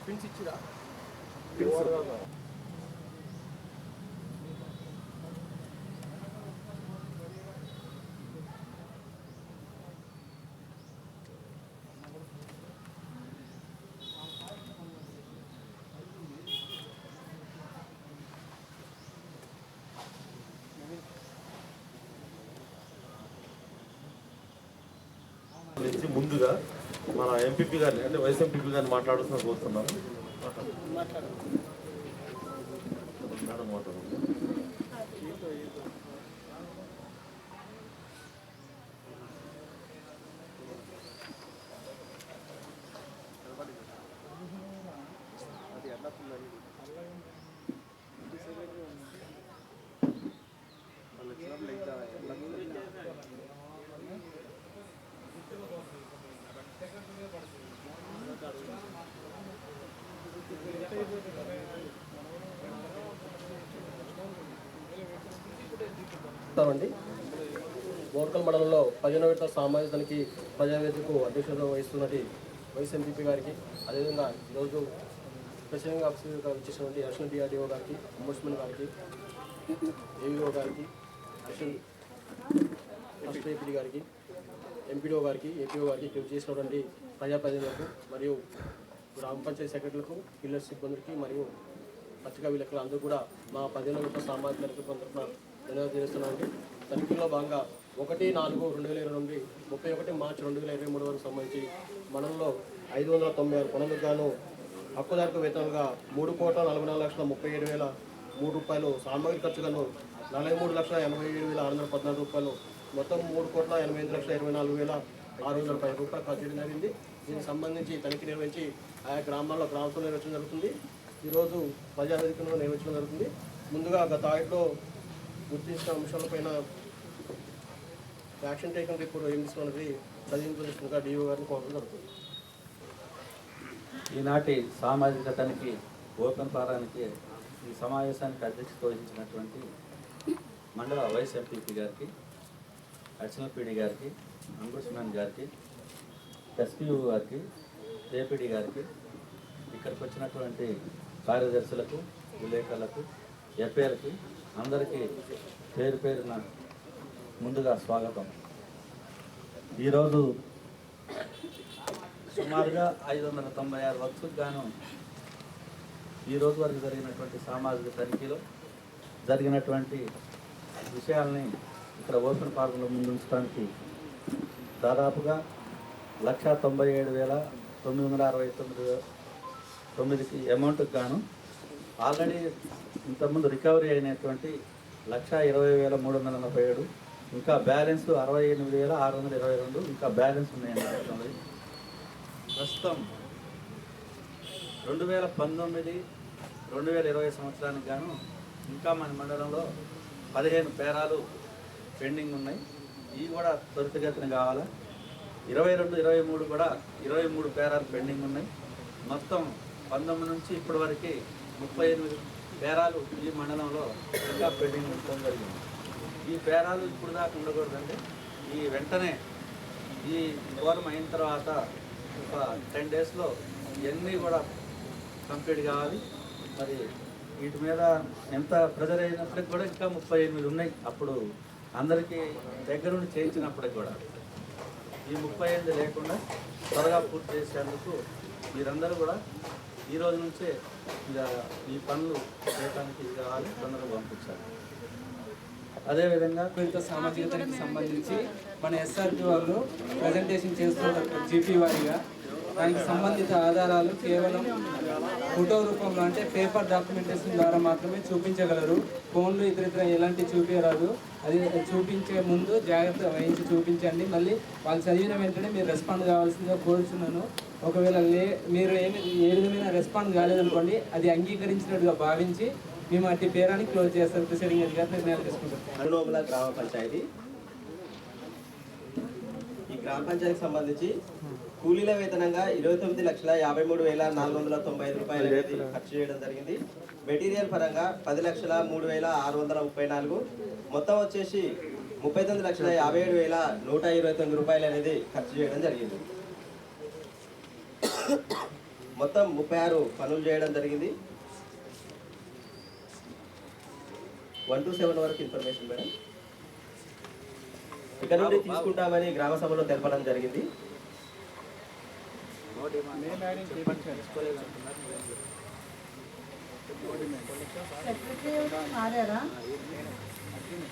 Pins ఇచ్చిరా ముందుగా మన ఎంపీపీ గారిని అంటే వైస్ ఎంపీపీ గారిని మాట్లాడుతున్నా కోరుతున్నాను. అండి బోర్కల్ మండలంలో 15వ విడత సామాజిక తనిఖీ ప్రజావేదికకు అధ్యక్షత వహిస్తున్నది వైస్ ఎంపీపీ గారికి, అదేవిధంగా ఈరోజు ప్రెసిడెంట్ ఆఫీసర్గా ఇచ్చేసినటువంటి అడిషనల్ డిఆర్డీఓ గారికి, అంబుడ్స్మన్ గారికి, ఏవీఓ గారికి, అడిషనల్ ఫస్ట్ ఏపీడీ గారికి, ఎంపీడీఓ గారికి, ఏపీఓ గారికి ఇక్కడ చేసినటువంటి ప్రజాప్రతినిధులకు మరియు గ్రామ పంచాయతీ సెక్రటరీలకు, పిల్లర్ సిబ్బందికి మరియు పత్రికా విలేకరులు అందరూ కూడా మా 15వ విడత సామాజిక తనిఖీ తరఫున ధన్యవాదాలు తెలుస్తున్నామండి. తనిఖీలో భాగంగా 1/4/2022 నుండి 31 మార్చి 2023 వరకు సంబంధించి మండలంలో 596 పనులకు గాను హక్కుదారుకు వేతనంగా 3,44,37,003 రూపాయలు, సామాగ్రి ఖర్చులను 43,87,614 రూపాయలు, మొత్తం 3,88,24,600 రూపాయలు ఖర్చు చేయడం జరిగింది. దీనికి సంబంధించి తనిఖీ నిర్వహించి ఆయా గ్రామాల్లో గ్రామసభలు నిర్వహించడం జరుగుతుంది. ఈరోజు ప్రజావేదికను నిర్వహించడం జరుగుతుంది. ముందుగా గత ఆడిట్లో గుర్తించిన అంశాలపైన యాక్షన్ టేకన్ రిపోర్ట్ ఏం తీసుకున్నది చదివించుగా డిఓ గారిని కోరడం జరుగుతుంది. ఈనాటి సామాజిక తనిఖీ ఓపెన్ ఫారానికి ఈ సమావేశానికి అధ్యక్షత వహించినటువంటి మండల వైస్ ఎంపీపీ గారికి, అడిషనల్ పీడీ గారికి, అంబుడ్స్మన్ గారికి, ఎస్పీఓ గారికి, ఏపీడీ గారికి, ఇక్కడికి వచ్చినటువంటి కార్యదర్శులకు, విలేకరులకు, ఎఫ్ఏలకు అందరికీ పేరు పేరున ముందుగా స్వాగతం. ఈరోజు సుమారుగా 596 వర్క్స్కు గాను ఈరోజు వరకు జరిగినటువంటి సామాజిక తనిఖీలో జరిగినటువంటి విషయాల్ని ఇక్కడ ఓపెన్ ఫారంలో ముందు ఉంచడానికి దాదాపుగా 1,97,969 అమౌంట్కి గాను ఆల్రెడీ ఇంతకుముందు రికవరీ అయినటువంటి 1,20,347, ఇంకా బ్యాలెన్స్ 68,622 ఇంకా బ్యాలెన్స్ ఉన్నాయని ప్రస్తుతం 2019-2020 సంవత్సరానికి గాను ఇంకా మన మండలంలో 15 పేరాలు పెండింగ్ ఉన్నాయి. ఇవి కూడా త్వరితగతిన కావాలా. 22-23 కూడా 23 పేరాలు పెండింగ్ ఉన్నాయి. మొత్తం 19 నుంచి ఇప్పటి వరకు 38 పేరాలు ఈ మండలంలో ఇంకా పెండింగ్ ఉండడం జరిగింది. ఈ పేరాలు ఇప్పుడు దాకా ఉండకూడదంటే ఈ వెంటనే ఈ ఫోరం అయిన తర్వాత ఒక 10 డేస్లో ఇవన్నీ కూడా కంప్లీట్ కావాలి. మరి వీటి మీద ఎంత ప్రెజర్ అయినప్పటికి కూడా ఇంకా 38 ఉన్నాయి. అప్పుడు అందరికీ దగ్గరుండి చేయించినప్పటికి కూడా ఈ 38 లేకుండా త్వరగా పూర్తి చేసేందుకు మీరందరూ కూడా ఈ రోజు నుంచే ఇక ఈ పనులు చేయడానికి ఇది కావాలి, తొందరగా పంపించాలి. అదేవిధంగా కొంత సామాజిక తనిఖీకి సంబంధించి మన ఎస్ఆర్పి వాళ్ళు ప్రజెంటేషన్ చేస్తున్నారు జీపీ వారిగా. దానికి సంబంధిత ఆధారాలు కేవలం ఫోటో రూపంలో అంటే పేపర్ డాక్యుమెంటేషన్ ద్వారా మాత్రమే చూపించగలరు. ఫోన్లు ఇతర ఎలాంటి చూపించరాదు. అది చూపించే ముందు జాగ్రత్త వహించి చూపించండి. మళ్ళీ వాళ్ళు చదివిన వెంటనే మీరు రెస్పాండ్ కావాల్సిందిగా కోరుచున్నాను. ఒకవేళ మీరు ఏ విధమైన రెస్పాండ్ కాలేదనుకోండి, అది అంగీకరించినట్టుగా భావించి మేము అట్టి పేరాన్ని క్లోజ్ చేస్తారు. ప్రిసైడింగ్ అధికారి నిర్ణయాలు తీసుకుంటాం. అనులోమల గ్రామ పంచాయతీ. ఈ గ్రామ పంచాయతీకి సంబంధించి కూలీల వేతనంగా 29,53,495 రూపాయలు ఖర్చు చేయడం జరిగింది. మెటీరియల్ పరంగా 10,03,634. మొత్తం వచ్చేసి 39,57,129 రూపాయలు అనేది ఖర్చు చేయడం జరిగింది. మొత్తం 36 పనులు చేయడం జరిగింది. 1 to 7 వరకు ఇన్ఫర్మేషన్ మేడం ఇక్కడ నుండి తీసుకుంటామని గ్రామ సభలో తెలపడం జరిగింది. సెక్రటరీ మారారా?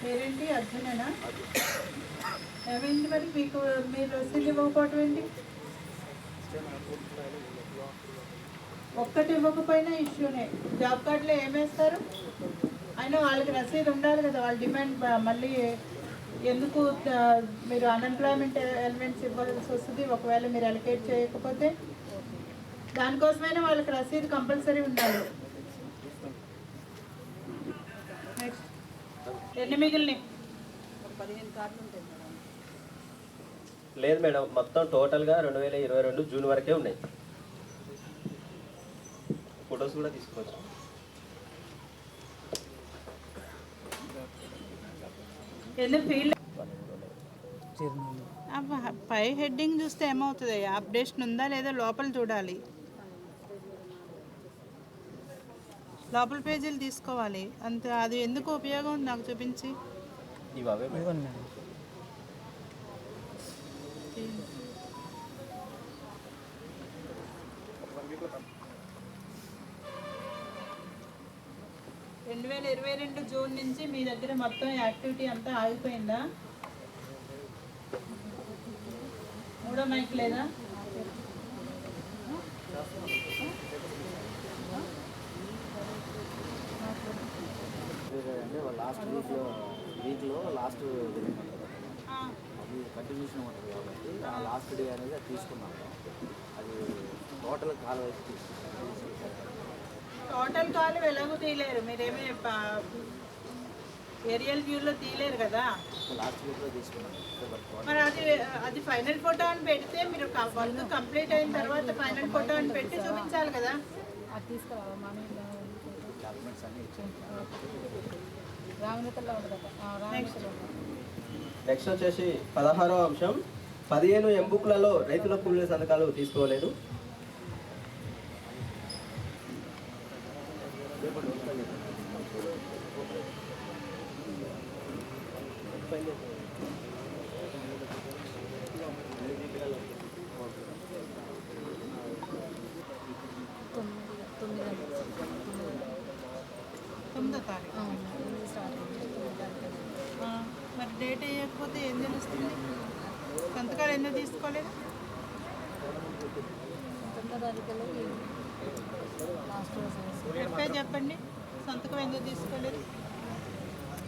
పేరేంటి? అర్జునేనా? ఏమైంది మరి మీకు? మీరు రసీదు ఇవ్వకపోవటం ఏంటి? ఒక్కటి ఇవ్వకపోయినా ఇష్యూనే. జాబ్ కార్డులో ఏమేస్తారు? అయినా వాళ్ళకి రసీదు ఉండాలి కదా. వాళ్ళ డిమాండ్ మళ్ళీ ఎందుకు మీరు అన్ఎంప్లాయ్మెంట్ ఎలిమెంట్స్ ఇవ్వాల్సి వస్తుంది ఒకవేళ మీరు అలికేట్ చేయకపోతే? దానికోసమైనా వాళ్ళకి రసీదు కంపల్సరీ ఉండాలి. నెక్స్ట్ ఎన్ని మిగిలినాయి? 15 కార్డులు ఉంటాయి మేడం. లేదు మేడం, మొత్తం టోటల్గా 2022 జూన్ వరకే ఉన్నాయి. ఫొటోస్ కూడా తీసుకోవచ్చు. ఫీల్డ్ పై హెడ్డింగ్ చూస్తే ఏమవుతుంది? అప్డేషన్ ఉందా లేదా లోపల చూడాలి. లోపల పేజీలు తీసుకోవాలి అంతే. అది ఎందుకు ఉపయోగం ఉంది నాకు చూపించి. ఇవే మేడం. రెండు 2022 జూన్ నుంచి మీ దగ్గర మొత్తం యాక్టివిటీ అంతా ఆగిపోయిందా? మూడో మైక్ లేదా? లాస్ట్ వీక్లో లాస్ట్ అది కంటిన్యూషన్ ఉంటుంది కాబట్టి ఆ లాస్ట్ డే అనేది అది తీసుకున్నాము. అది టోటల్ కాల్ వైపు టోటల్ కాలు ఎలాగో తీయలేరు మీరేమీ ఏరియల్ వ్యూలో తీయలేరు కదా. లాస్ట్ వీక్లో తీసుకున్నాము. మరి అది ఫైనల్ ఫోటో అని పెడితే మీరు వర్క్ కంప్లీట్ అయిన తర్వాత ఫైనల్ ఫోటో అని పెట్టి చూపించాలి కదా. అది తీసుకురావా డాక్యుమెంట్స్ అన్నీ ఇచ్చాము. నెక్స్ట్ వచ్చేసి 16వ అంశం 15 ఎంబుక్లలో రైతుల కూలీల సంతకాలు తీసుకోలేదు. మరి డేట్ వేయకపోతే ఏం తెలుస్తుంది? సంతకాలు ఎందుకు తీసుకోలేదు? 9వ తారీఖులో లాస్ట్ చెప్పే చెప్పండి. సంతకం ఎందుకు తీసుకోలేదు?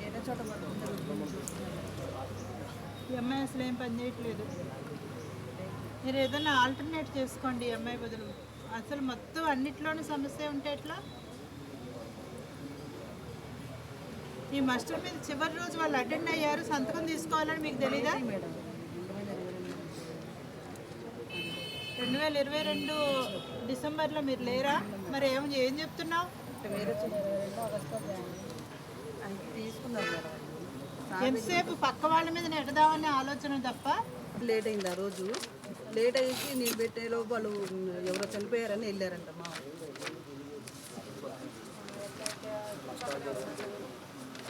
ఏదో చోట ఎంఐ అసలు ఏం పని చేయట్లేదు. మీరు ఏదైనా ఆల్టర్నేట్ చేసుకోండి ఎంఐ బదులు. అసలు మొత్తం అన్నిట్లోనూ సమస్య ఉంటే ఎట్లా? ఈ మాస్టర్ మీద చివరి రోజు వాళ్ళు అటెండ్ అయ్యారు, సంతకం తీసుకోవాలని మీకు తెలీదా? 2022 డిసెంబర్లో మీరు లేరా? మరి ఏం చెప్తున్నావు? తీసుకున్నారు మేడం. ఎంతసేపు పక్క వాళ్ళ మీద నెడదామనే ఆలోచన తప్ప. లేట్ అయింది ఆ రోజు. లేట్ అయ్యి నీకు పెట్టేలో వాళ్ళు ఎవరో చనిపోయారని వెళ్ళారంట. మా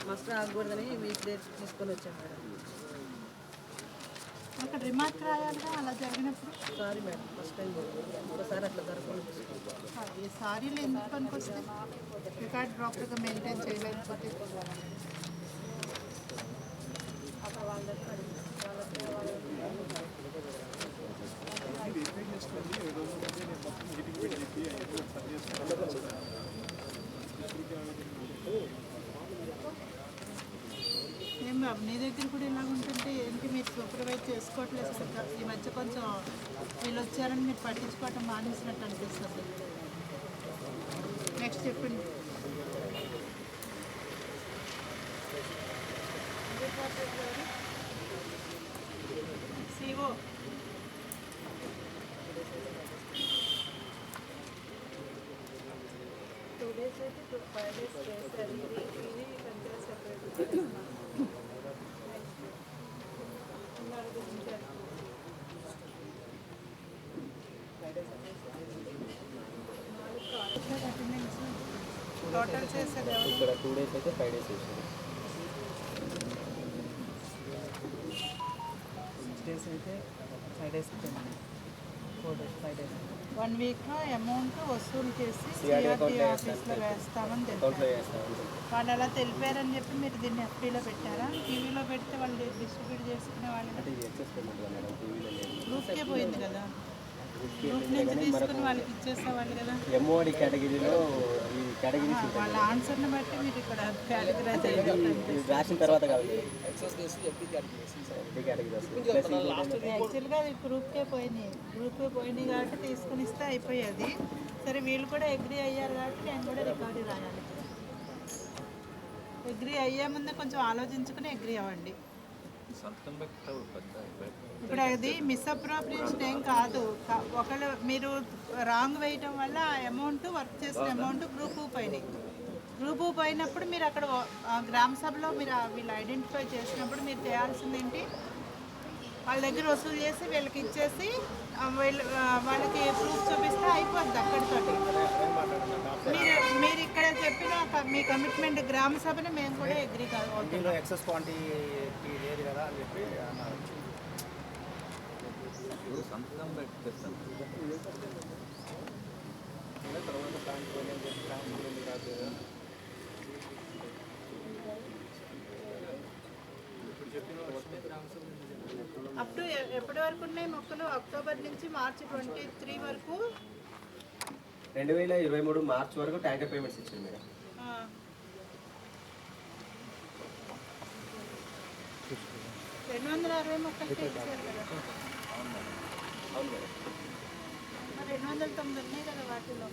మాస్టర్ ఆగకూడదని వీక్ డేట్ తీసుకొని వచ్చాను మేడం. అక్కడ రిమార్క్ రాయాలిగా అలా జరిగినప్పుడు. సారీ మేడం, ఫస్ట్ టైం ఒకసారి అట్లా జరగకుండా. ఈ సారీలు ఎందుకు పనికొస్తే? రికార్డ్ ప్రాపర్గా మెయింటైన్ చేయలేకపోతే ఏం బాబు నీ దగ్గర కూడా ఇలాగ ఉంటుంటే ఏంటి మీరు సూపర్వైజ్ చేసుకోవట్లేదు సరిగ్గా? ఈ మధ్య కొంచెం వీళ్ళు వచ్చారని మీరు పట్టించుకోవటం మానేసినట్టు అనిపిస్తుంది. నెక్స్ట్ చెప్పండి. సిఓ 2 days అయితే 5 days చేస్తారు. ఇది కంటిన్యూస్ సెపరేట్. వారి గురించి టోటల్ చేసేది ఎవరు? ఇక్కడ 2 days అయితే 5 days వేసారు. 6 days అయితే 5 days 4 days 5 days 1 వీక్లో అమౌంట్ వసూలు చేసి CRD సిఆర్టీ అకౌంట్లో ఆఫీస్లో వేస్తామని అకౌంట్లో తెలిపారు. వేస్తాం. వాళ్ళు అలా తెలిపారని చెప్పి మీరు దీన్ని ఎఫ్డీలో పెట్టారా? టీవీలో పెడితే వాళ్ళు డిస్ట్రిబ్యూట్ చేసుకునే వాళ్ళు అంటే ఇది ఎక్సెస్ పేమెంట్ కదా మేడం, టీవీలో లేదు. గ్రూప్కే పోయింది కదా, గ్రూప్ నుంచి తీసుకుని వాళ్ళకి ఇచ్చేసేవాళ్ళు కదా. ఎంఓడి కేటగిరీలో ఈ కేటగిరీస్ వాళ్ళ ఆన్సర్ని బట్టి మీరు ఇక్కడ కేటగిరైజ్ అయ్యారు. ఇది రాసిన తర్వాత కాదు ఎఫ్డి కేటగిరీ వస్తుంది. ప్లస్ ఇంకోటి యాక్చువల్గా అది గ్రూప్కే పోయినాయి కాబట్టి తీసుకుని ఇస్తే అయిపోయేది. సరే వీళ్ళు కూడా అగ్రి అయ్యారు కాబట్టి నేను కూడా రికవరీ రాయాలి. అగ్రి అయ్యే ముందే కొంచెం ఆలోచించుకుని అగ్రి అవ్వండి. ఇప్పుడు అది మిస్అప్రోప్రియేషన్ ఏం కాదు. ఒకవేళ మీరు రాంగ్ వేయటం వల్ల ఆ అమౌంట్ వర్క్ చేసిన అమౌంట్ గ్రూప్ పోయినప్పుడు మీరు అక్కడ గ్రామ సభలో మీరు వీళ్ళు ఐడెంటిఫై చేసినప్పుడు మీరు చేయాల్సింది ఏంటి, వాళ్ళ దగ్గర వసూలు చేసి వీళ్ళకి ఇచ్చేసి వాళ్ళకి ప్రూఫ్ చూపిస్తే అయిపోద్ది అక్కడితోటి. మీరు ఇక్కడ చెప్పిన మీ కమిట్మెంట్ గ్రామ సభని మేము కూడా అగ్రీ కాదు. ఎక్సెస్ క్వాంటిటీ లేదు కదా అని చెప్పి అన్నారు. సంతకం పెట్టేస్తాను అప్ టు ఎప్పటి వరకు ఉన్నాయి మొక్కలు? అక్టోబర్ నుంచి మార్చి 23 వరకు 2023 మార్చ్ వరకు ట్యాంకర్ పేమెంట్స్ ఇచ్చింది మేడం. 260 మొక్కలకి ఇచ్చారు కదా. అవును మేడం. మరి 209 ఉన్నాయి కదా వాటిలో.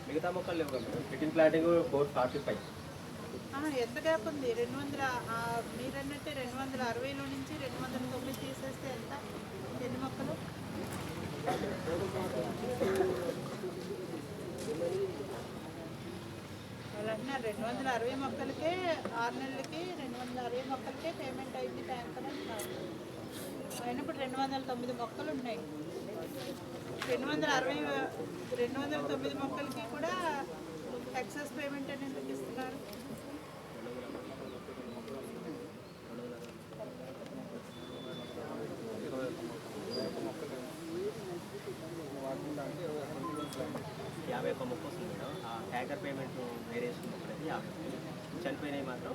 మిగతా మొక్కలు లేవు కదా మేడం. Fitting planting 445. ఎంత గ్యాప్ ఉంది? 200 మీరన్నట్టే 260లో నుంచి 209 తీసేస్తే ఎంత? ఎన్ని మొక్కలు? వాళ్ళు అంటున్నారు 260 మొక్కలకే 6 నెలలకి 260 మొక్కలకే పేమెంట్ అయింది ట్యాంకర్ అంటున్నారు. అయినప్పుడు 209 మొక్కలు ఉన్నాయి. 209 మొక్కలకి కూడా ఎక్సెస్ పేమెంట్ అని ఎందుకు ఇస్తున్నారు? యాభై ఒక్క మొక్క వస్తుంది మేడం. ఆ ట్యాంకర్ పేమెంట్ వేరియేషన్ మొక్కలకి 50. చనిపోయినాయి మాత్రం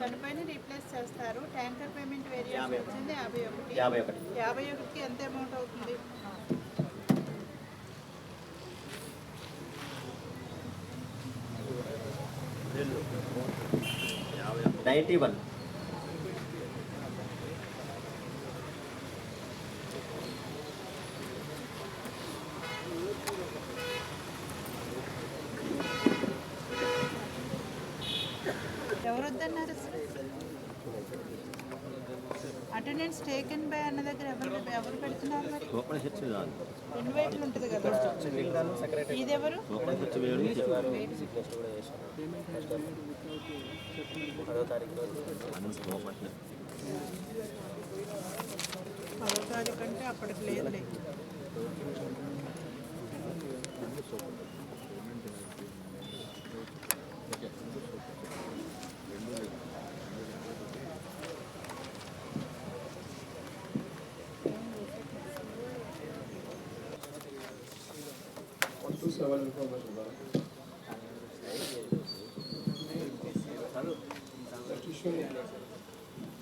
చనిపోయిన రీప్లేస్ చేస్తారు. ట్యాంకర్ పేమెంట్ వేరియేషన్ వచ్చింది 51. 51కి ఎంత అమౌంట్ అవుతుంది? 91. ఎవరు వద్దన్నారు? అటెండెన్స్ టేకెన్ బై అన్న దగ్గర ఎవరు పెడుతున్నారు? మరి ఇన్వైట్లు ఉంటుంది కదా. ఇది ఎవరు? 10వ తారీఖు అంటే అప్పటికి లేదులే.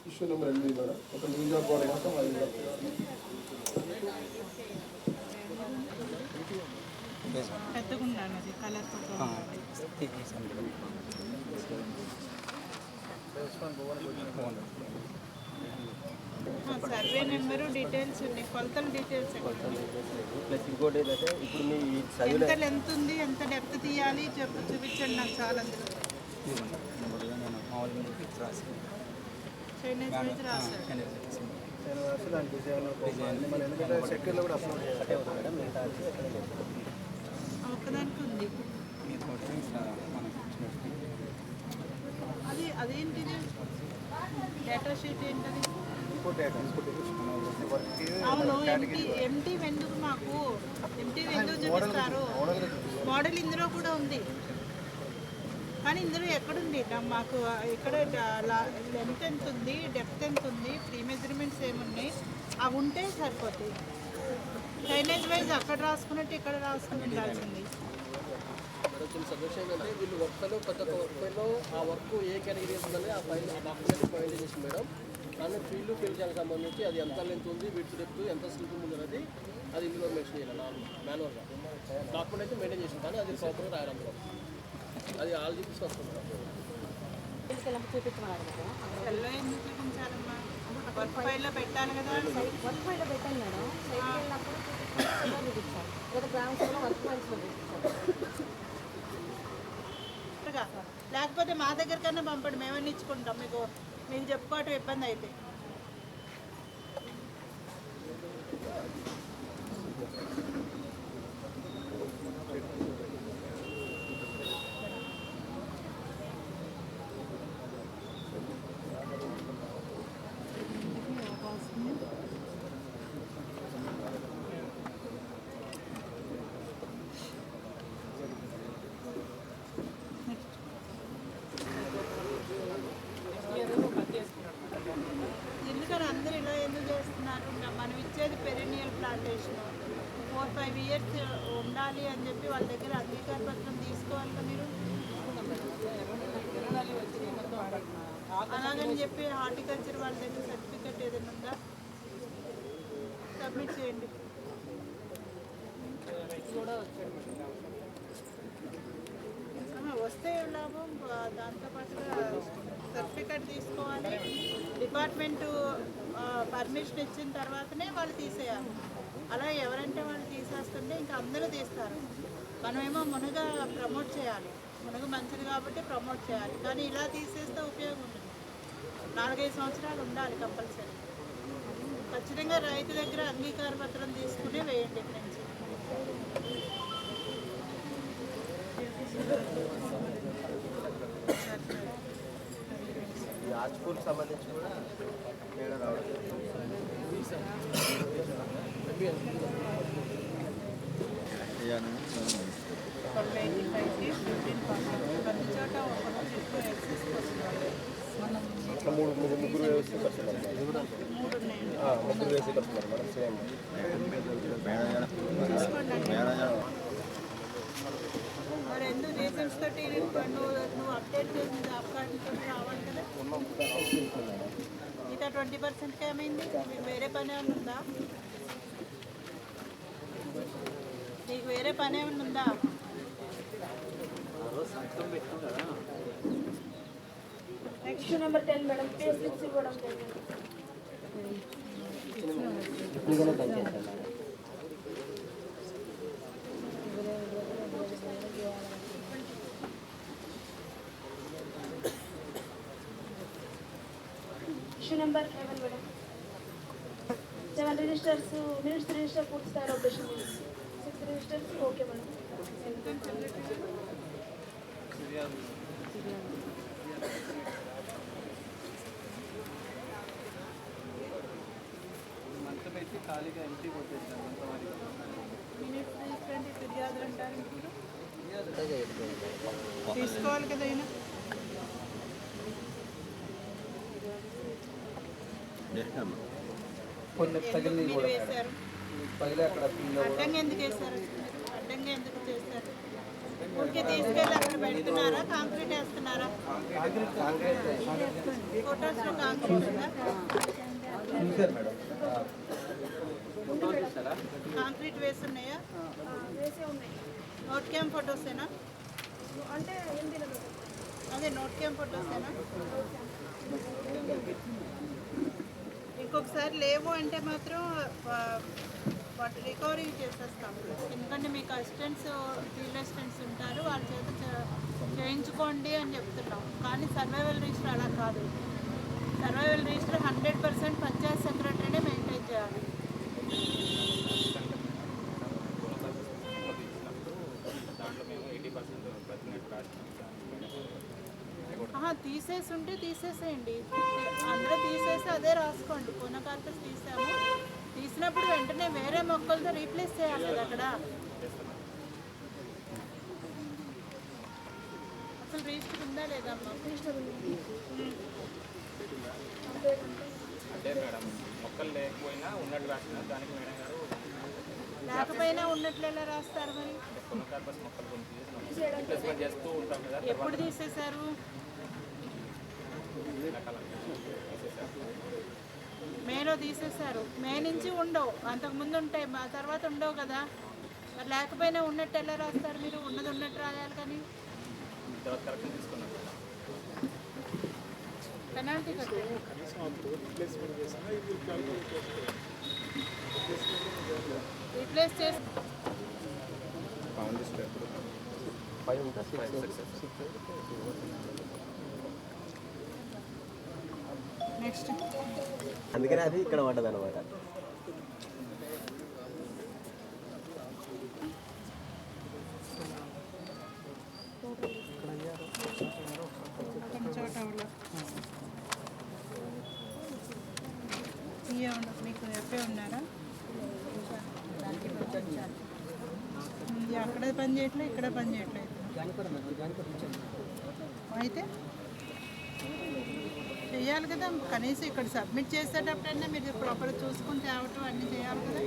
Issue number 8 madam. ఒక న్యూస్ బోర్డు మొత్తం 5 పెద్దగుండాలి అది కలర్తో. సర్వే నెంబరు డీటెయిల్స్ ఉన్నాయి. కొలతల డీటెయిల్స్ ప్లస్ ఇంకోటి ఏంటంటే ఇప్పుడు మీ ఎంత లెంత్ ఉంది, ఎంత డెప్త్ తీయాలి చూపించండి నాకు. చాలా అందులో ఒక్కదానికి ఉంది. అదేంటిది డేటా షీట్ ఏంటది? అవును, ఎంటీ ఎందుకు మాకు ఎంటీ ఎందుకు చూపిస్తారు? మోడల్ ఇందులో కూడా ఉంది, కానీ ఇందులో ఎక్కడుంది మాకు? ఇక్కడ లెంత్ ఎంత ఉంది, డెప్త్ ఎంత ఉంది, ప్రీ మెజర్మెంట్స్ ఏమున్నాయి, అవి ఉంటే సరిపోతాయి. డ్రైనేజ్ వైజ్ అక్కడ రాసుకున్నట్టు ఇక్కడ రాసుకుని ఉండాల్సింది. మేడం చిన్న సజెషన్ ఏంటంటే వీళ్ళు వర్క్లో ప్రతి ఒక్క వర్క్లో ఆ వర్క్ ఏ కేటగిరీ ఉందని ఆ ఫైల్ ఆ డాక్యుమెంట్ ఫైల్ చేసి మేడం దాన్ని ఫీల్డ్ చేయడానికి సంబంధించి అది ఎంత లెంత్ ఉంది, విడ్త్ డెప్త్ ఎంత స్లిప్ ఉంది అనేది అది ఇందులో మెన్షన్ చేయాలి. మాన్యువల్గా డాక్యుమెంట్ అయితే మెయింటైన్ చేసి కానీ అది ప్రాపర్గా రాయాలి అందులో. అది ఆల్ తీసుకొస్తుంది. సెల్లో ఎందుకు చూపించాలమ్మా? వర్క్ ఫైల్లో పెట్టాలి కదా. వర్క్ ఫైల్లో పెట్టాను మేడం. సైట్కి వెళ్ళినప్పుడు చూపించాలి లేదా గ్రౌండ్ ఫ్లోర్లో వర్క్ ఫైల్స్లో చూపించాలి. లేకపోతే మా దగ్గరకన్నా పంపండి, మేమన్నీ ఇచ్చుకుంటాం. మీకు చెప్పుకోవటం ఇబ్బంది అయితే. ఎందుకని అందరూ ఇలా ఎందుకు చేస్తున్నారు? మనం ఇచ్చేది పెరినియల్ ప్లాంటేషన్ 4-5 years ఉండాలి అని చెప్పి వాళ్ళ దగ్గర అంగీకార పత్రం తీసుకోవాలి కదా మీరు. అలాగని చెప్పి హార్టికల్చర్ వాళ్ళ దగ్గర సర్టిఫికెట్ ఏదైనా ఉందా? సబ్మిట్ చేయండి. వస్తే లాభం, దాంతోపాటుగా సర్టిఫికెట్ తీసుకోవాలి. డిపార్ట్మెంటు పర్మిషన్ ఇచ్చిన తర్వాతనే వాళ్ళు తీసేయాలి. అలా ఎవరంటే వాళ్ళు తీసేస్తుంటే ఇంకా అందరూ తీస్తారు. మనమేమో మునగ ప్రమోట్ చేయాలి, మునగ మంచిది కాబట్టి ప్రమోట్ చేయాలి. కానీ ఇలా తీసేస్తే ఉపయోగం ఉంటుంది. 4-5 సంవత్సరాలు ఉండాలి కంపల్సరీ. ఖచ్చితంగా రైతు దగ్గర అంగీకార పత్రం తీసుకునే వేయండి ఇక్కడి నుంచి. ఈ ఆర్ట్స్కూల్కి సంబంధించి కూడా తేడా రావడం ముగ్గురు వేసి కస్తున్నారు మేడం. సేమ్ మరి ఎందుకు రీజన్స్ తోటి నువ్వు అప్డేట్ చేసిన జాబ్ కార్డు రావాలి కదా. మిగతా 20% ఏమైంది? మీకు వేరే పని ఏమైనా ఉందా? నీకు వేరే పని ఏమైనా ఉందా? Next number 10 madam. Pay slips ఇవ్వడం జరిగింది. Issue number 11 madam. 7 registers minutes register పూర్తి స్థాయిలో ఆపరేషన్ 6 రిజిస్టర్స్ ఓకే మేడం. మంచం పెట్టి ఖాళీగా ఎంటీ కొట్టేసాను అంతవరకు. మినిట్స్ రిజిస్టర్ ఫిర్యాదులు అంటారు. తీసుకోవాలి కదా అయినా. కొన్ని తగిలి మీరు వేశారు పగిలే అక్కడ అడ్డంగా ఎందుకు వేశారు? అడ్డంగా ఎందుకు చేస్తారు? ఊరికే తీసుకెళ్ళి అక్కడ పెడుతున్నారా? కాంక్రీట్ వేస్తున్నారా? ఫోటోస్లో కాంక్రీట్ ఉందా? కాంక్రీట్ వేస్తున్నాయా? వేసే ఉన్నాయి. నోట్ క్యామ్ ఫొటోసేనా? అంటే ఏం తెలియదు. అదే నోట్ క్యామ్ ఫొటోసేనా? ఇంకొకసారి లేవు అంటే మాత్రం వాటి రికవరీ చేసేస్తాం. ఎందుకంటే మీకు అసిస్టెంట్స్, ఫీల్డ్ అసిస్టెంట్స్ ఉంటారు, వాళ్ళ చేత చేయించుకోండి అని చెప్తున్నాం. కానీ సర్వైవల్ రిజిస్టర్ అలా కాదు. సర్వైవల్ రిజిస్టర్ 100% పంచాయత్ సెక్రటరీనే మెయింటైన్ చేయాలి. తీసే తీసేసి ఉంటే తీసేసేయండి. అందరూ తీసేసి అదే రాసుకోండి. కోన కార్పస్ తీసాము, తీసినప్పుడు వెంటనే వేరే మొక్కలతో రీప్లేస్ చేయాలి కదా అక్కడ. అసలు రిజిస్టర్ ఉందా లేదమ్మా? అంటే మేడం మొక్కలు లేకపోయినా ఉన్నట్టు రాసిన దానికి మేడం గారు లేకపోయినా ఉన్నట్లు ఎలా రాస్తారు మరి? కొనకార్పస్ మొక్కలు కొన్ని రిప్లేస్మెంట్ చేస్తూ ఉంటాం కదా. ఎప్పుడు తీసేశారు? మేలో తీసేశారు. మే నుంచి ఉండవు, అంతకుముందు ఉంటాయి, మా తర్వాత ఉండవు కదా. మరి లేకపోయినా ఉన్నట్టు ఎలా రాస్తారు మీరు? ఉన్నది ఉన్నట్టు రాయాలి. కానీ పెనాల్టీ కట్టాలి. రీప్లేస్ చేసి నెక్స్ట్ అందుకనే అది ఇక్కడ పడ్డది అనమాట. మీకు ఎఫ్ఏ ఉన్నారా? అక్కడ పని చేయట్లేదు, ఇక్కడ పని చేయట్లేదు. అయితే చేయాలి కదా కనీసం. ఇక్కడ సబ్మిట్ చేసేటప్పుడైనా మీరు ప్రాపర్ చూసుకుని తేవటం అన్నీ చేయాలి కదా.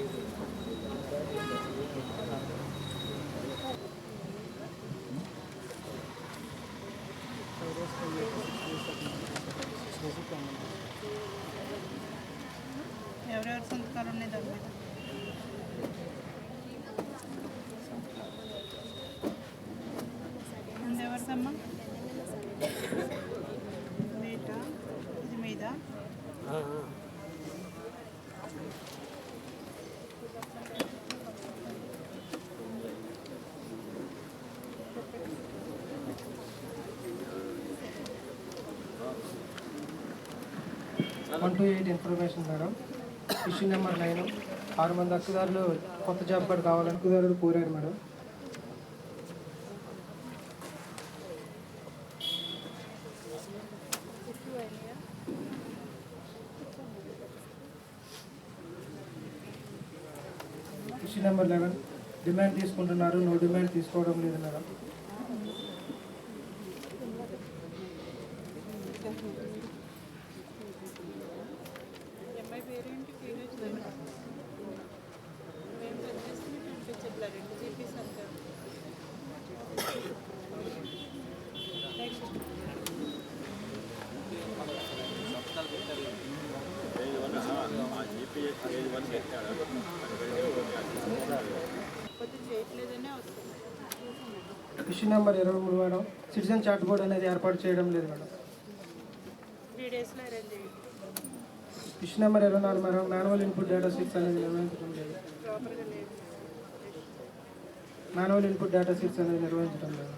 ఎవరెవరి సంతకాలు ఉన్నాయి దాని మీద? ఎవరిదమ్మా? మీటా? ఇది మీద? Information madam. ఇష్యూ నెంబర్ 9, 6 మంది హక్కుదారులు కొత్త జాబ్ కార్డు కావాలని హక్కుదారులు కోరారు మేడం. ఇష్యూ నెంబర్ 11 డిమాండ్ తీసుకుంటున్నారు, నో డిమాండ్ తీసుకోవడం లేదు madam. Issue number 23 madam, citizen chat board అనేది ఏర్పాటు చేయడం లేదు మేడం. 3 డేస్లో అరేంజ్ చేయండి. Issue number 24 madam, manual input data sheets అనేది నిర్వహించడం లేదు. ప్రాపర్గా లేదు. మాన్యువల్ ఇన్పుట్ డేటా షీట్స్ అనేది నిర్వహించడం లేదు.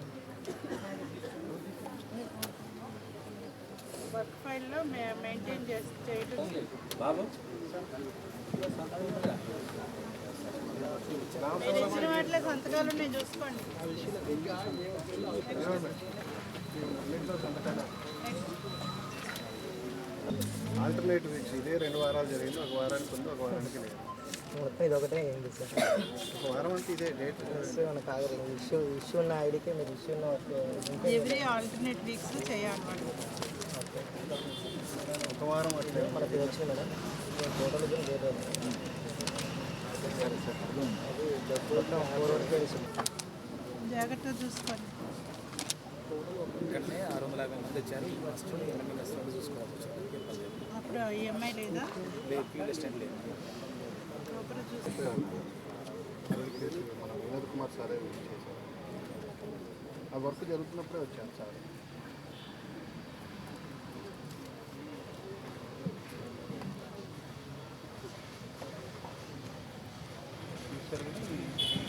వర్క్ ఫైల్లో మెయింటైన్ చేయడం బాబు మీరు ఇచ్చిన వాటిలో సంతకాలు ఉన్నాయి చూసుకోండి. ఆల్టర్నేట్ వీక్స్ ఇదే 2 వారాలు జరిగింది. ఒక వారానికి ఉంది, ఒక వారానికి లేదు. మొత్తం ఇది ఒకటే అయింది సార్. ఒక వారం అంటే ఇదే డేట్ మనకు ఆగలేదు. ఇష్యూ ఉన్న ఐడికి మీరు ఇష్యూ ఉన్న ఎవ్రీ ఆల్టర్నేట్ వీక్స్ చేయాలి వాళ్ళు. ఒక వారం అట్లే మనకి వచ్చింది మేడం. టోటల్ జాగ్రత్తగా చూసుకోండి. అప్పుడు ఈఎంఐ లేదా? ప్రాపర్ చూసుకోండి. మన వినోద్ కుమార్ సారే చేశారు. ఆ వర్క్ జరుగుతున్నప్పుడే వచ్చాను సార్.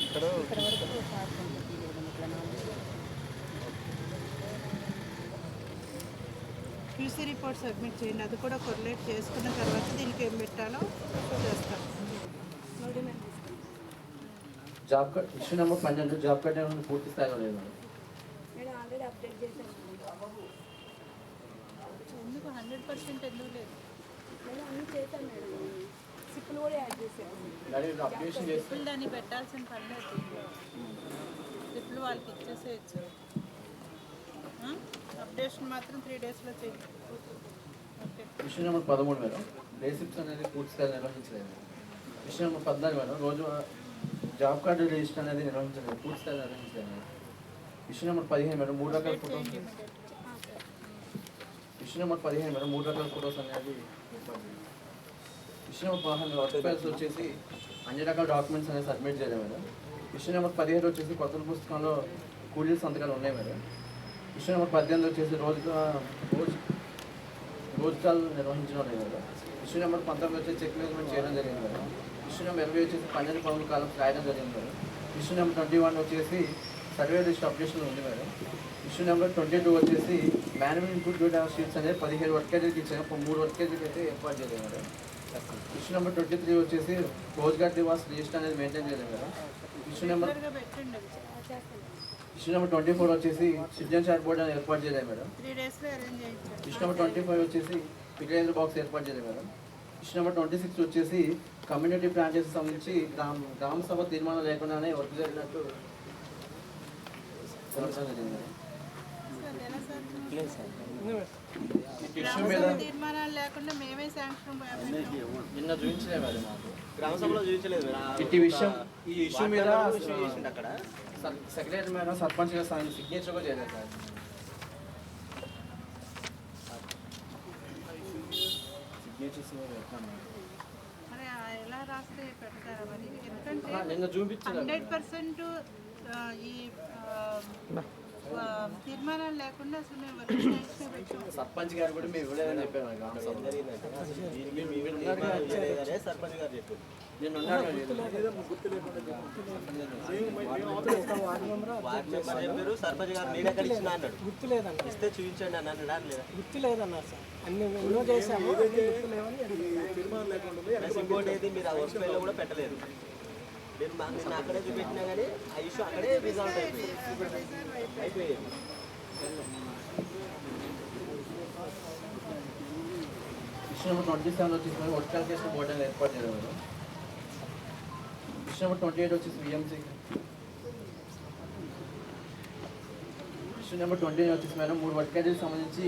ఇక్కడ క్యూసీ రిపోర్ట్ సబ్మిట్ చేయండి. అది కూడా కొరిలేట్ చేసుకున్న తర్వాత దీనికి ఏం పెట్టాలో చేస్తాం. Job card issue number 12 job card పూర్తి స్థాయిలో లేదు మేడం. నేను ఆల్రెడీ అప్డేట్ చేశాను. 100% ఎందుకు లేదు? మేడం అన్నీ చేశాను మేడం, సిప్పులు కూడా యాడ్ చేశాను. అప్డేషన్ చేస్తే స్లిప్పులు దాన్ని పెట్టాల్సిన పని లేదు. స్లిప్పులు వాళ్ళకి ఇచ్చేసేయచ్చు. అప్డేషన్ మాత్రం 3 డేస్లో చేయండి. ఓకే. విషయం నెంబర్ 13 మేడం, బేసిక్స్ అనేది పూర్తి స్థాయి నిర్వహించలేదు. విషయం నెంబర్ 14 మేడం, రోజు జాబ్ కార్డు రిజిస్టర్ అనేది నిర్వహించలేదు, పూర్తి స్థాయి నిర్వహించలేదు. విషయం నెంబర్ 15 మేడం, 3 రకాల ఫోటోస్. విషయం నెంబర్ 15 మేడం, 3 రకాల ఫోటోస్ అనేది. విషయం నెంబర్ 16 వర్క్ ఫైల్స్ వచ్చేసి అన్ని రకాల డాక్యుమెంట్స్ అనేది సబ్మిట్ చేయలేదు మేడం. విషయం నెంబర్ 17 వచ్చేసి కొత్త పుస్తకంలో కూలీల సంతకాలు ఉన్నాయి మేడం. విషయం నెంబర్ 18 వచ్చేసి రోజుకాలు నిర్వహించడం లేదు మేడం. విషయం నెంబర్ 19 వచ్చేసి చెక్ మేనేజ్మెంట్ చేయడం జరిగింది మేడం. విషయం నెంబర్ 20 వచ్చేసి 12 పౌరుల కాలం రాయడం జరిగింది మేడం. విషయం నెంబర్ 21 వచ్చేసి సర్వే లిస్ట్ అప్డేషన్ ఉంది మేడం. ఇష్యూ నెంబర్ 22 వచ్చేసి మాన్యువల్ ఇన్పుట్ డేటా షీట్స్ అనేది 17 వర్క్ కేజీకి ఇచ్చాము, 3 వర్క్ కేజీకి అయితే ఏర్పాటు చేయలేదు మేడం. ఇష్యూ నెంబర్ 23 వచ్చేసి రోజ్గార్ దివాస్ రిజిస్టర్ అనేది మెయింటైన్ చేయలేదు మేడం. ఇష్యూ నెంబర్ 24 వచ్చేసి సిటిజన్ చాట్ బోర్డ్ అనేది ఏర్పాటు చేయలేదు మేడం. 3 డేస్లో అరేంజ్ చేయించారు. ఇష్యూ నెంబర్ 25 వచ్చేసి పిటిఐఎల్ బాక్స్ ఏర్పాటు చేయలేదు మేడం. ఇష్యూ నెంబర్ 26 వచ్చేసి కమ్యూనిటీ ప్లాన్ చేసి సంబంధించి గ్రామ సభ తీర్మానం లేకుండానే వర్క్ జరిగినట్టు తీర్మానాలు లేకుండా మేమే శాంక్షన్ నిన్న చూపించలేదు మేడం మాకు. గ్రామ సభలో చూపించలేదు ఈ ఇష్యూ మీద అక్కడ సెక్రటరీ మేడం సర్పంచ్ గారు సిగ్నేచర్ కూడా చేయలేదు సార్. సిగ్నేచర్స్ మరి ఎలా రాస్తే పెడతారా మరి? ఎందుకంటే నిన్న చూపించారు 100% ఈ తీర్మానాలు లేకుండా అసలు మేము సర్పంచ్ గారు కూడా మేము ఇవ్వలేదని చెప్పాము సర్పంచ్ గారు చెప్పారు. నేను వార్డు మెంబర్ చెప్పారు, సర్పంచ్ గారు నేను ఎక్కడ ఇచ్చిన అన్నాడు. గుర్తులేదన్న, ఇస్తే చూపించండి అని అన్నాడు. లేదా గుర్తులేదన్నారు సార్, అన్ని చేసాము. ఇంకోటి అయితే మీరు ఆ వర్క్ ఫైల్లో కూడా పెట్టలేదు. నేను నిన్న అక్కడే చూపెట్టినా కానీ ఆ ఇష్యూ అక్కడే రిజాల్వ్ అయిపోయింది. ఇష్యూ నెంబర్ 27 వచ్చేసి వర్క్ క్యాల్కులేషన్ బోర్డు అనేది ఏర్పాటు చేయడం మేడం. ఇష్యూ నెంబర్ 28 వచ్చేసి విఎంసీ. ఇష్యూ నెంబర్ 29 వచ్చేసి మేడం 3 వర్క్ క్యాలరీకి సంబంధించి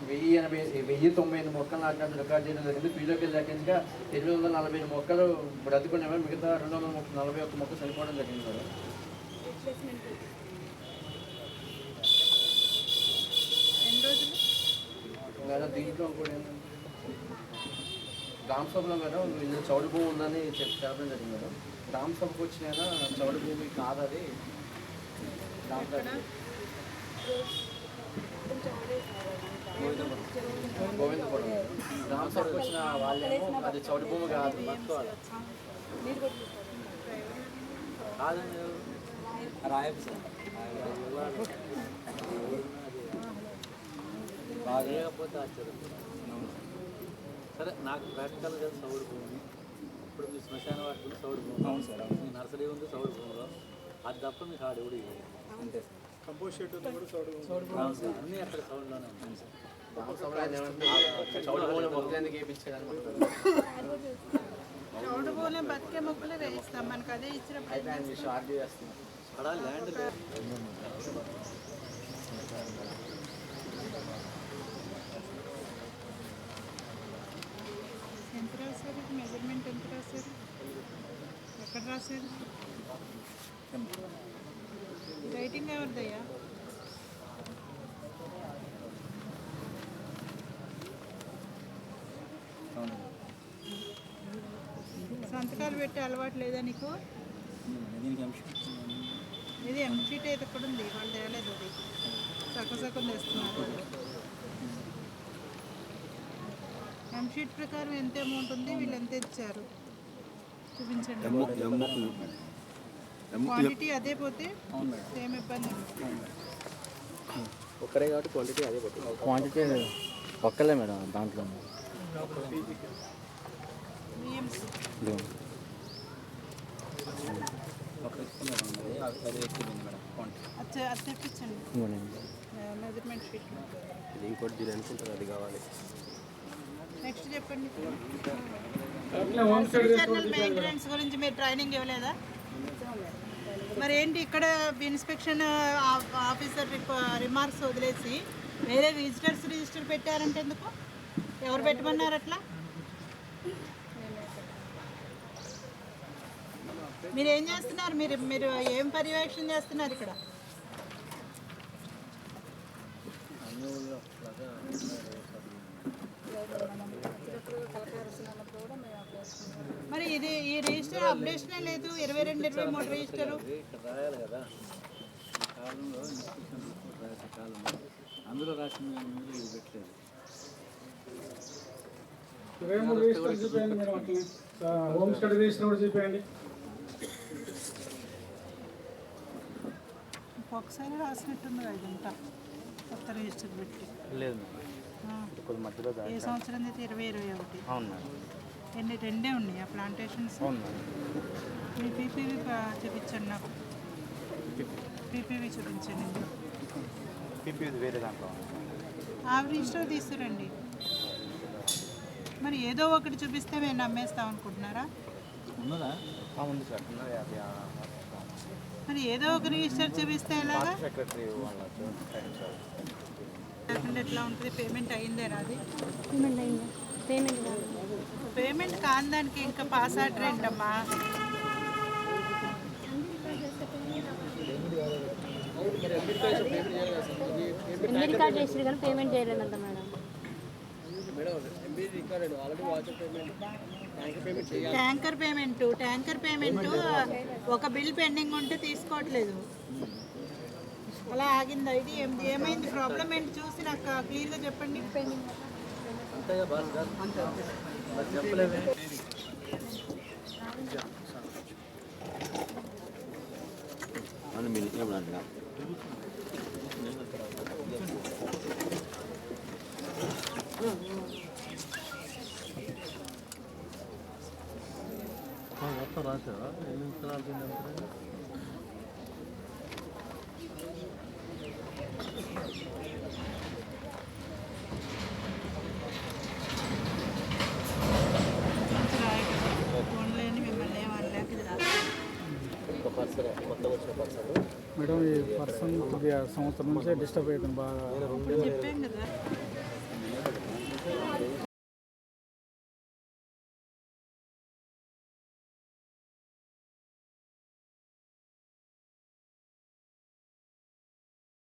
1098 మొక్కలు నాటినట్టు రికార్డ్ చేయడం జరిగింది. ఫీల్డ్లోకి వ్యాకెన్సీగా 845 మొక్కలు బ్రతుకున్నాయి మేడం. మిగతా 241 మొక్కలు చనిపోవడం జరిగింది మేడం. మేడం దీంట్లో కూడా ఏంటంటే గ్రామ సభలో మేడం ఇది చౌడు భూమి ఉందని చెప్పడం జరిగింది మేడం. గ్రామ సభకు వచ్చిన చౌడు భూమి కాదది. గోవిందపురం గ్రామ సభకు వచ్చిన వాళ్ళేమో అది చౌడు భూమి కాదు రాయపు సార్ బాగలేకపోతే సరే నాకు ప్రాక్టికల్గా సౌడు భూమి, ఇప్పుడు మీ శ్మశాన వాటిలో సౌడు భూమి. అవును సార్, మీ నర్సరీ ఉంది సౌడు భూమిలో, అది తప్ప మీకు ఆడ ఎవడు అంతే సార్. కంపోస్ట్ షెడ్ ఉంది కూడా సౌడు భూమి. అవును సార్, అన్నీ అక్కడ సౌడులోనే ఉంటాయి సార్. చౌడు భూమిలో బతికే మొక్కలే వేయిస్తాం, మనకు అదే ఇచ్చినప్పుడు అక్కడ ల్యాండ్ ఎంత రాశారు? మెజర్మెంట్ ఎంత రాశారు? ఎక్కడ రాశారు? రైటింగ్ ఎవరిదయ్యా? సంతకాలు పెట్టే అలవాటు లేదా నీకు? ఇది ఎంషీట్ అయితే కూడా ఉంది, వాళ్ళు తేలేదు. అది సగం తెస్తున్నారు వాళ్ళు. ఎంషీట్ ప్రకారం ఎంత అమౌంట్ ఉంది, వీళ్ళు ఎంత ఇచ్చారు చూపించండి. క్వాంటిటీ అదే పోతే సేమ్ ఇబ్బంది. ఒక్కరే కాబట్టి క్వాంటిటీ అదే పోతుంది. క్వాంటిటీ ఒక్కలే మేడం దాంట్లో. అది తెప్పించండి మెజర్మెంట్ షీట్. ఇంకోటి దీని అనుకుంటారు అది కావాలి. నెక్స్ట్ చెప్పండి. ఎక్స్టర్నల్ మెయింటెనెన్స్ గురించి మీరు ట్రైనింగ్ ఇవ్వలేదా? మరి ఏంటి ఇక్కడ ఇన్స్పెక్షన్ ఆఫీసర్ రిమార్క్స్ వదిలేసి వేరే విజిటర్స్ రిజిస్టర్ పెట్టారంటే ఎందుకు? ఎవరు పెట్టమన్నారు అట్లా? మీరు ఏం చేస్తున్నారు? మీరు ఏం పర్యవేక్షణ చేస్తున్నారు ఇక్కడ? మరి ఇది ఈ రిజిస్టర్ అప్డేషనే లేదు. 22, 23 రిజిస్టరు రాయాలి కదా. కాలంలో కాలంలో అందులో రాసిన ఇది పెట్టలేదు. 23 రిజిస్టర్ చూపించండి మేడం. అట్లనే హోమ్ స్టడీ రిజిస్టర్ కూడా చూపించండి. ఒకసారి రాసినట్టుంది ఇదంతా కొత్త రిజిస్టర్ పెట్టి. లేదు మధ్యలో ఏ సంవత్సరం అయితే 2021. అవును మేడం. ఎన్ని 2 ఉన్నాయి ఆ ప్లాంటేషన్స్. అవును మేడం. మీ పీపీవి చూపించండి నాకు. పీపీవి చూపించండి. పీపీది వేరే దాంట్లో ఆ రిజిస్టర్ తీసుకురండి. మరి ఏదో ఒకటి చూపిస్తే మేము నమ్మేస్తాం అనుకుంటున్నారా? ఉన్నదా? ఉంది సార్. మరి ఏదో ఒక రిజిస్టర్ చూపిస్తే ఎలాగా? సెక్రటరీ ఎట్లా ఉంటుంది? పేమెంట్ అయిందేనా? అది పేమెంట్ అయిందా? పేమెంట్ కాని దానికి ఇంకా పాస్ ఆర్డర్ ఏంటమ్మా? ఎంబీ రికార్డ్ చేసి కానీ పేమెంట్ చేయలేదంట మేడం. ట్యాంకర్ పేమెంట్ ఒక బిల్ పెండింగ్ ఉంటే తీసుకోవట్లేదు. అలా ఆగిందా? ఇది ఏమైంది? ప్రాబ్లం ఏంటి చూసి నాకు క్లియర్గా చెప్పండి. చెప్పలేమే. మొత్తం రాసావా? ఎన్ని విత్తనాలు తింటే మేడం ఈ పర్సన్ కొద్దిగా సంవత్సరం నుంచే డిస్టర్బ్ అవుతుంది బాగా. చెప్పాం కదా.